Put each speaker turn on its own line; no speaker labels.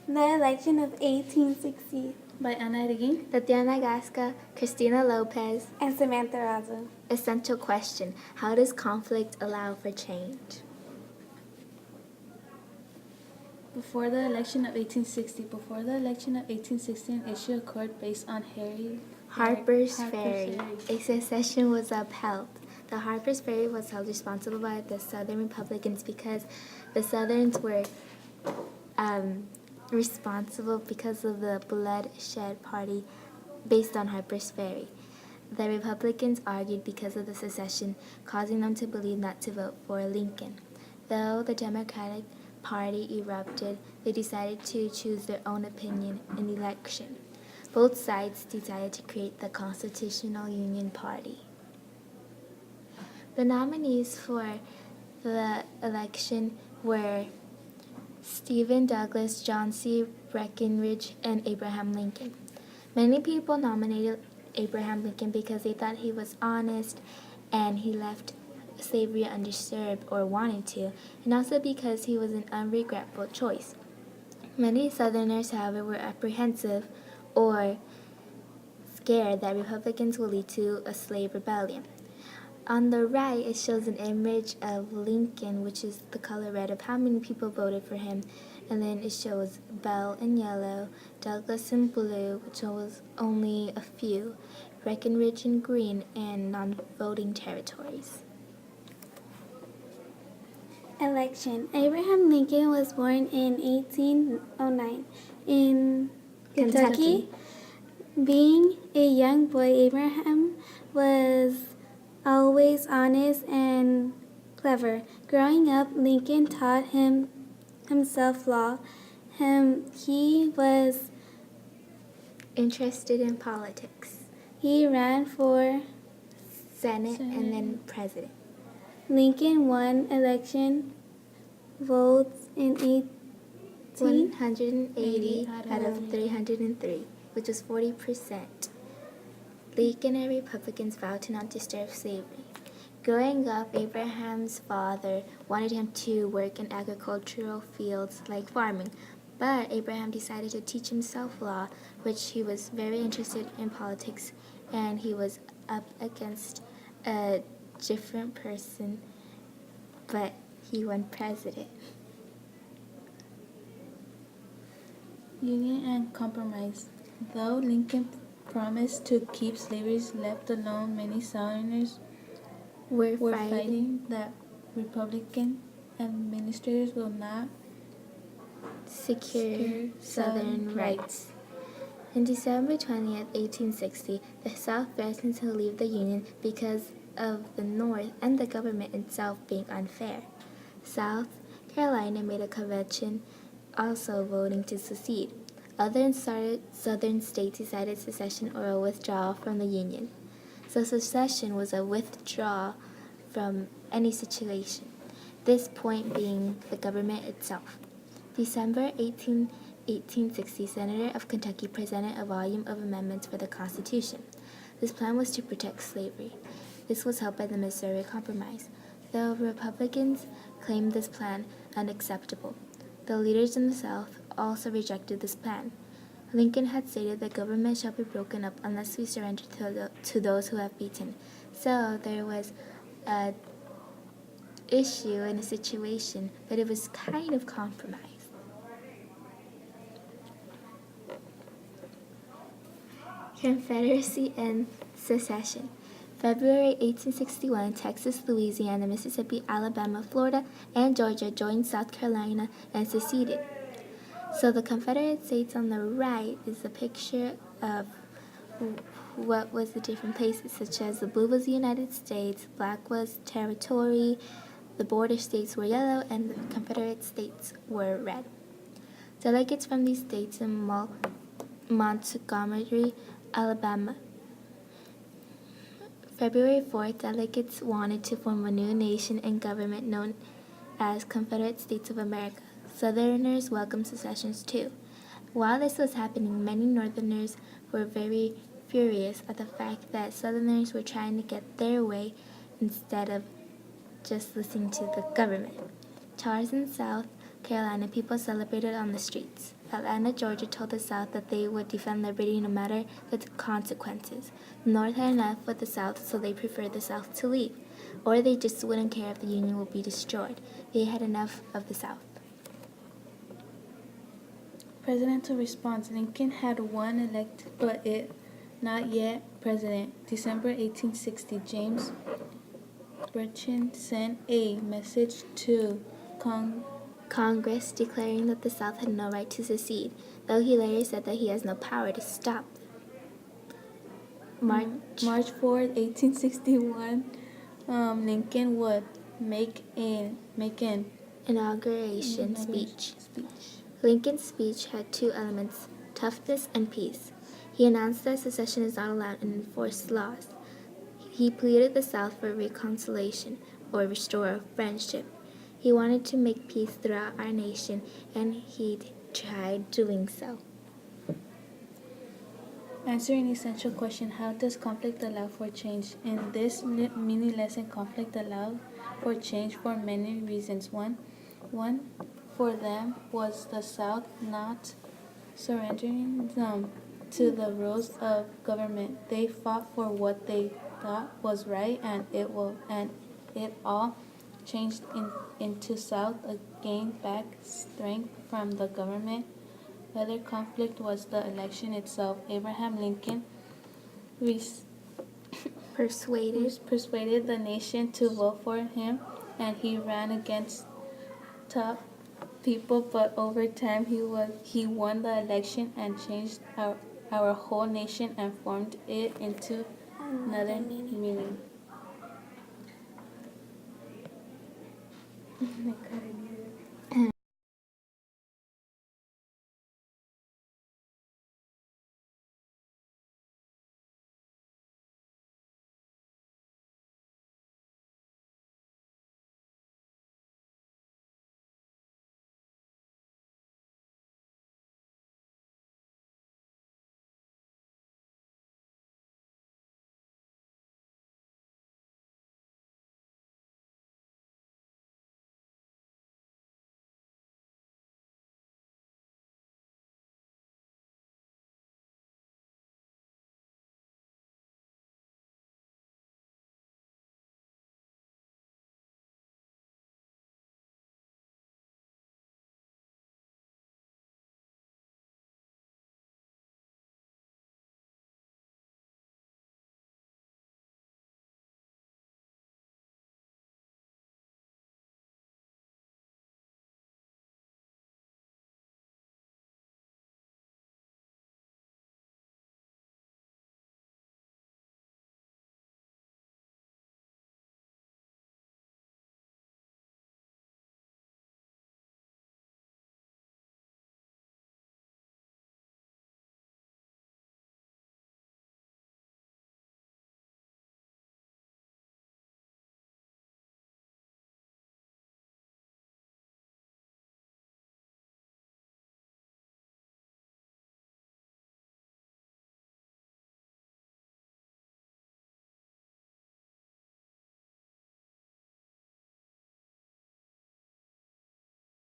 The election of 1860
by Arreguin,
Tatiana, Gasca, Cristina Lopez.
and Samantha Razo.
Essential question: how does conflict allow for change?
Before the election of 1860, an issue occurred based on
Harper's Ferry. A secession was upheld. The Harper's Ferry was held responsible by the Southern Republicans because the Southerns were responsible because of the bloodshed party based on Harper's Ferry. The Republicans argued because of the secession, causing them to believe not to vote for Lincoln. Though the Democratic Party erupted, they decided to choose their own opinion in the election. Both sides decided to create the Constitutional Union Party. The nominees for the election were Stephen Douglas, John C. Breckinridge, and Abraham Lincoln. Many people nominated Abraham Lincoln because they thought he was honest and he left slavery undisturbed or wanted to, and also because he was an unregretful choice. Many Southerners, however, were apprehensive or scared that Republicans will lead to a slave rebellion. On the right, it shows an image of Lincoln, which is the color red, of how many people voted for him. And then it shows Bell in yellow, Douglas in blue, which was only a few, Breckinridge in green, and non-voting territories.
Election. Abraham Lincoln was born in 1809 in Kentucky. Being a young boy, Abraham was always honest and clever. Growing up, Lincoln taught himself law. He was
interested in politics.
He ran for
Senate and then president.
Lincoln won election votes in
180 out of 303, which was 40%. Lincoln and Republicans vowed to not disturb slavery. Growing up, Abraham's father wanted him to work in agricultural fields like farming, but Abraham decided to teach himself law, which he was very interested in politics, and he was up against a different person, but he won president.
Union and compromise. Though Lincoln promised to keep slavery left alone, many Southerners were fighting that Republican administrators will not
secure Southern rights. On December 20th, 1860, the South threatened to leave the Union because of the North and the government itself being unfair. South Carolina made a convention also voting to secede. Other southern states decided secession or a withdrawal from the Union. So secession was a withdrawal from any situation, this point being the government itself. December 1860, Senator of Kentucky presented a volume of amendments for the Constitution. This plan was to protect slavery. This was helped by the Missouri Compromise, though Republicans claimed this plan unacceptable. The leaders in the South also rejected this plan. Lincoln had stated that government shall be broken up unless we surrender to those who have beaten. So there was an issue and a situation, but it was kind of compromised. Confederacy and secession. February 1861, Texas, Louisiana, Mississippi, Alabama, Florida, and Georgia joined South Carolina and seceded. So the Confederate States on the right is a picture of what was the different places, such as the blue was the United States, black was territory, the border states were yellow, and the Confederate States were red. Delegates from these states in Montgomery, Alabama. February 4th, delegates wanted to form a new nation and government known as Confederate States of America. Southerners welcomed secessions too. While this was happening, many Northerners were very furious at the fact that Southerners were trying to get their way instead of just listening to the government. Charles in South Carolina people celebrated on the streets. Atlanta, Georgia told the South that they would defend liberty no matter the consequences. The North had enough with the South, so they preferred the South to leave. Or they just wouldn't care if the Union would be destroyed. They had enough of the South.
Presidential response. Lincoln had won elected, but it not yet president. December 1860, James Bertrand sent a message to
Congress declaring that the South had no right to secede, though he later said that he has no power to stop them.
March 4th, 1861, Lincoln would make an
inauguration speech. Lincoln's speech had two elements, toughness and peace. He announced that secession is not allowed and enforced laws. He pleaded the South for reconciliation, or restore of friendship. He wanted to make peace throughout our nation, and he tried doing so.
Answering essential question, how does conflict allow for change? In this mini lesson, conflict allowed for change for many reasons. One for them was the South not surrendering to the rules of government. They fought for what they thought was right, and it all changed into South gained back strength from the government. Other conflict was the election itself. Abraham Lincoln persuaded the nation to vote for him, and he ran against tough people, but over time he won the election and changed our whole nation and formed it into another meaning.